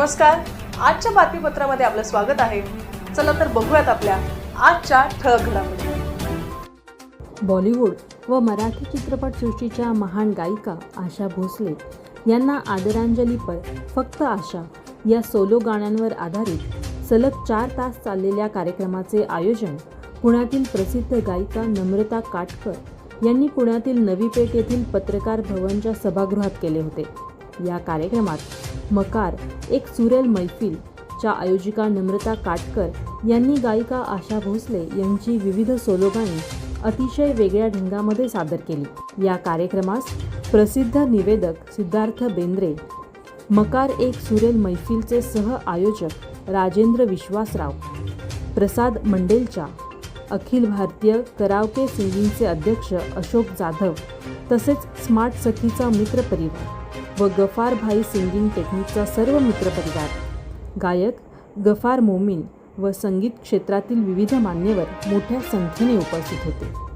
नमस्कार, आजच्या बातमीपत्रामध्ये आपलं स्वागत आहे. चला तर बघूयात आपल्या आजच्या ठळक घडामोडी. बॉलिवूड व मराठी चित्रपटसृष्टीच्या महान गायिका आशा भोसले यांना आदरांजलीपर फक्त आशा या सोलो गाण्यांवर आधारित सलग 4 तास चाललेल्या कार्यक्रमाचे आयोजन पुण्यातील प्रसिद्ध गायिका नम्रता काटकर यांनी पुण्यातील नवी पेठ येथील पत्रकार भवनच्या सभागृहात केले होते. या कार्यक्रमात मकार एक सुरेल मैफिलच्या आयोजिका नम्रता काटकर यांनी गायिका आशा भोसले यांची विविध सोलो गाणी अतिशय वेगळ्या ढंगामध्ये सादर केली. या कार्यक्रमास प्रसिद्ध निवेदक सिद्धार्थ बेंद्रे, मकार एक सुरेल मैफिलचे सह आयोजक राजेंद्र विश्वासराव, प्रसाद मंडेलच्या, अखिल भारतीय कराओके सिंगिंगचे अध्यक्ष अशोक जाधव तसेच स्मार्ट सखीचा मित्रपरिवार व गफार भाई सिंगिंग टेक्निकचा सर्व मित्रपरिवार, गायक गफार मोमीन व संगीत क्षेत्रातील विविध मान्यवर मोठ्या संख्येने उपस्थित होते.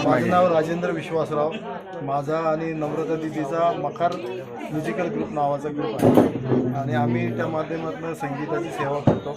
माझं नाव राजेंद्र विश्वासराव. माझा आणि नम्रता दिदीचा मकार म्युझिकल ग्रुप नावाचा ग्रुप आहे आणि आम्ही त्या माध्यमातून संगीताची सेवा करतो.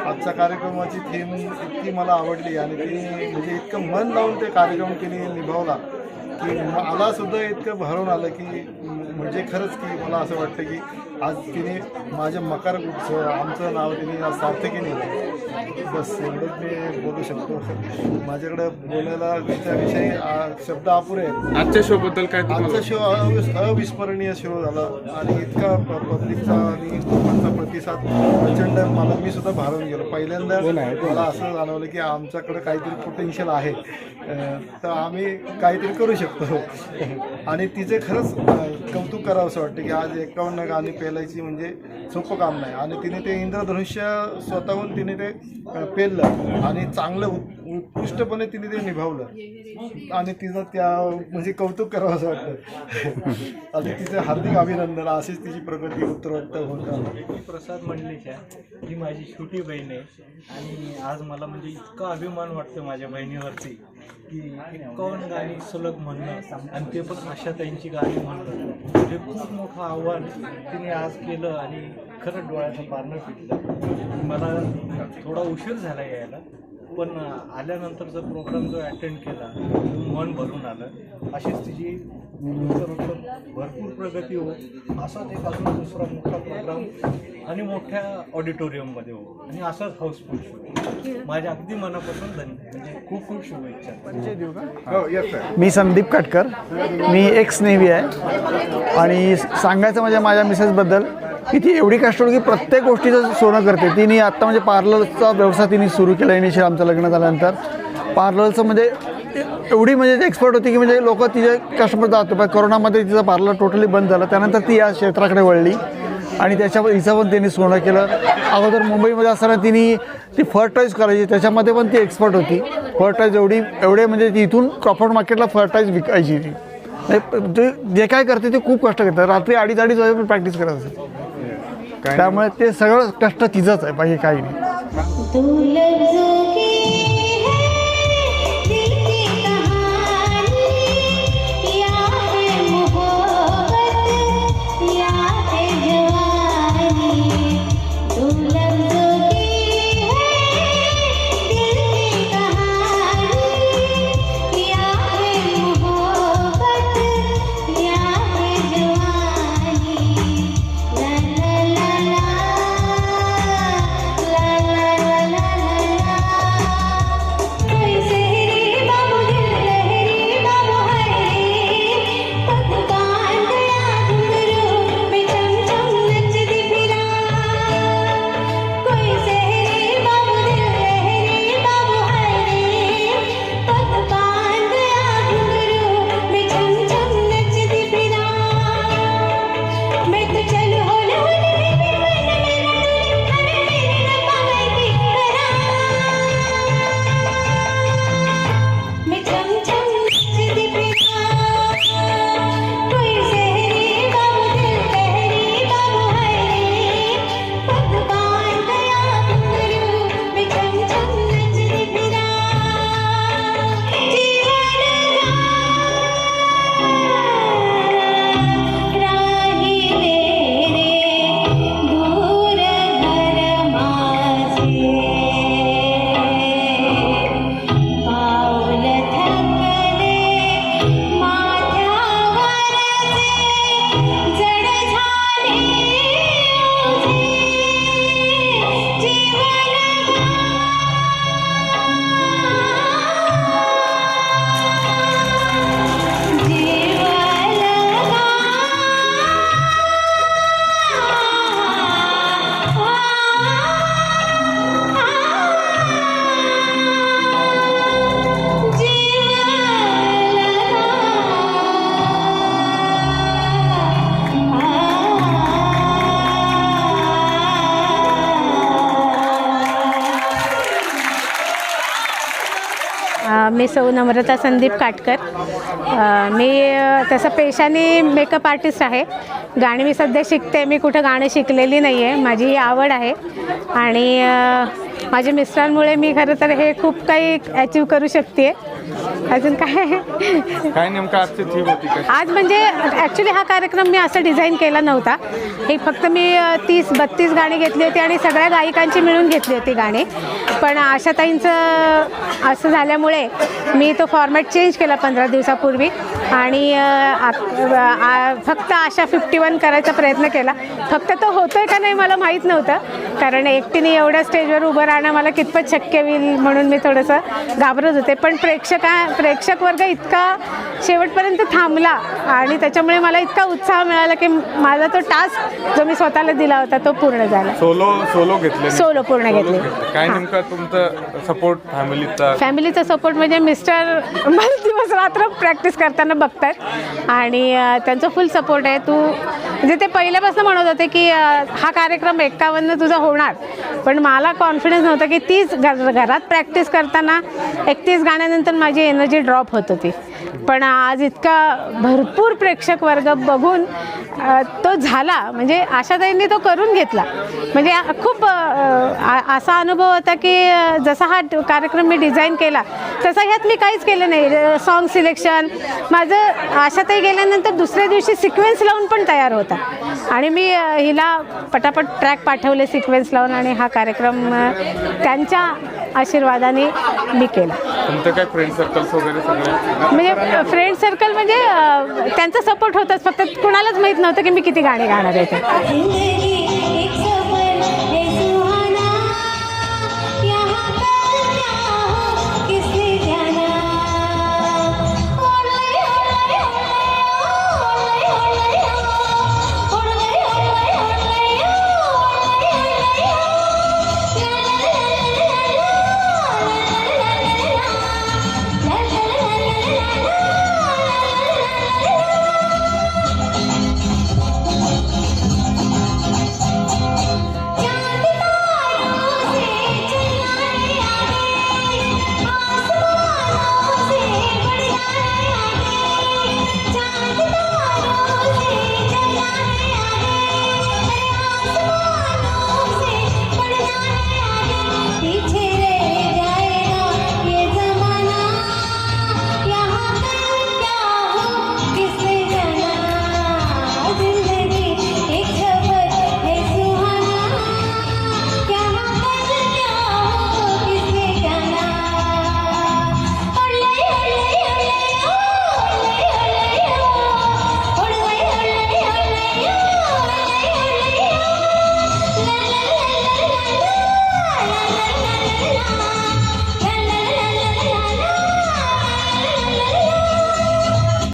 आजच्या कार्यक्रमाची थीम इतकी मला आवडली आणि ती म्हणजे इतकं मन लावून ते कार्यक्रम तिने निभावला की मलासुद्धा इतकं भरून आलं की म्हणजे खरंच की मला असं वाटतं की आज तिने माझ्या मकार आमचं नाव तिने आज सार्थकी नेलं. बस एवढंच मी बोलू शकतो. माझ्याकडं बोलायला त्याविषयी शब्द अपुरे आहेत. आजच्या शोबद्दल काय? आजचा शो अविस्मरणीय शो झाला आणि इतका पब्लिकचा आणि लोकांचा प्रतिसाद प्रचंड मला मी सुद्धा भारून गेलो. पहिल्यांदा मला असं जाणवलं की आमच्याकडं काहीतरी पोटेन्शियल आहे, तर आम्ही काहीतरी करू शकतो आणि तिचे खरंच कौतुक करावं असं वाटतं की आज 51 गाणी पेलायची म्हणजे सोपं काम नाही आणि तिने ते इंद्रधनुष्य स्वतःहून तिने ते पेललं आणि चांगलं उत्कृष्टपणे तिने ते निभावलं आणि तिचं त्या म्हणजे कौतुक करावं असं वाटतं आणि तिचं हार्दिक अभिनंदन. अशीच तिची प्रगती उत्तरोत्तर होत. प्रसाद मंडलेच्या ही माझी छोटी बहीण आहे आणि आज मला म्हणजे इतका अभिमान वाटतो माझ्या बहिणीवरती की 51 गाणी सलग म्हणणं आणि ते पण आशाताईंची गाणी म्हणणं हे खूप मोठं आव्हान तिने आज केलं आणि खरंच डोळ्याचं पारणं फिटलं. मला थोडा उशीर झाला यायला पण आल्यानंतरचा प्रोग्राम जो अटेंड केला तो मन भरून आलं. अशीच तिची उत्तरोत्तर भरपूर प्रगती हो, असाच एक अजून दुसरा मोठा प्रोग्राम आणि मोठ्या ऑडिटोरियममध्ये हो आणि असाच हाऊसफुल शो. माझ्या अगदी मनापासून म्हणजे खूप खूप शुभेच्छा. हो येस सर. मी संदीप काटकर, मी एक्स नेव्ही आहे आणि सांगायचं म्हणजे माझ्या मिसेसबद्दल की ती एवढी कष्टकरी की प्रत्येक गोष्टीचं सोनं करते. तिने आत्ता म्हणजे पार्लरचा व्यवसाय तिने सुरू केला इनिशियल आमचं लग्न झाल्यानंतर. पार्लरचं म्हणजे एवढी म्हणजे एक्सपर्ट होती की म्हणजे लोक तिचे कस्टमर जातो. पण कोरोनामध्ये तिचं पार्लर टोटली बंद झालं, त्यानंतर ती या क्षेत्राकडे वळली आणि त्याच्यावर हिचं पण त्यांनी सोनं केलं. अगोदर मुंबईमध्ये असताना ती फर्टाईज करायची, त्याच्यामध्ये पण ती एक्सपर्ट होती. फर्टाईज एवढे म्हणजे ती इथून क्रॉफर्ड मार्केटला फर्टाईज विकायची. ती जे काय करते ते खूप कष्ट करतात. रात्री 2:30 वाजेपर्यंत प्रॅक्टिस करत असते. त्यामुळे ते सगळं कष्ट तिचंच आहे, बाकी काही नाही. मी सौ नम्रता संदीप काटकर. मी तसं पेशाने मेकअप आर्टिस्ट आहे. गाणी मी सध्या शिकते. मी कुठं गाणं शिकलेली नाही आहे. माझी ही आवड आहे आणि माझ्या मिस्टरांमुळे मी खरं तर हे खूप काही अचीव करू शकते. अजून काय नेमकं आजची थीम होती? आज म्हणजे ॲक्च्युली हा कार्यक्रम मी असं डिझाईन केला नव्हता. हे फक्त मी 30-32 गाणी घेतली होती आणि सगळ्या गायिकांची मिळून घेतली होती गाणी. पण आशाताईंचं असं झाल्यामुळे मी तो फॉर्मॅट चेंज केला 15 दिवसापूर्वी आणि फक्त आशा 51 करायचा प्रयत्न केला. फक्त तो होतोय का नाही मला माहीत नव्हतं, कारण एकटीने एवढ्या स्टेजवर उभं राहणं मला कितपत शक्य होईल म्हणून मी थोडंसं घाबरत होते. पण प्रेक्षक वर्ग इतका शेवटपर्यंत थांबला आणि त्याच्यामुळे मला इतका उत्साह मिळाला की माझा तो टास्क जो मी स्वतःला दिला होता तो पूर्ण झाला. सोलो पूर्ण घेतले. काय नेमका तुमचा सपोर्ट फॅमिलीचा सपोर्ट म्हणजे मिस्टर मला दिवस रात्र प्रॅक्टिस करताना बघतात आणि त्यांचा फुल सपोर्ट आहे. तू म्हणजे ते पहिल्यापासून म्हणत होते की हा कार्यक्रम 51 तुझा होणार, पण मला कॉन्फिडन्स नव्हता की 30 घरात प्रॅक्टिस करताना 31 गाण्यानंतर माझी एनर्जी ड्रॉप होत होती. पण आज इतका भरपूर प्रेक्षक वर्ग बघून तो झाला, म्हणजे आशाताईंनी तो करून घेतला. म्हणजे खूप असा अनुभव होता की जसा हा कार्यक्रम मी डिझाईन केला तसा ह्यात मी काहीच केलं नाही. सॉन्ग सिलेक्शन माझं आशाताई गेल्यानंतर दुसऱ्या दिवशी सिक्वेन्स लावून पण तयार होता आणि मी हिला पटापट ट्रॅक पाठवले सिक्वेन्स लावून आणि हा कार्यक्रम त्यांच्या आशीर्वादाने मी केला. तुमचं काय फ्रेंड सर्कल्स वगैरे सगळे? म्हणजे फ्रेंड सर्कल म्हणजे त्यांचा सपोर्ट होताच, फक्त कुणालाच माहीत नव्हतं की मी किती गाणी गाणार आहे ते.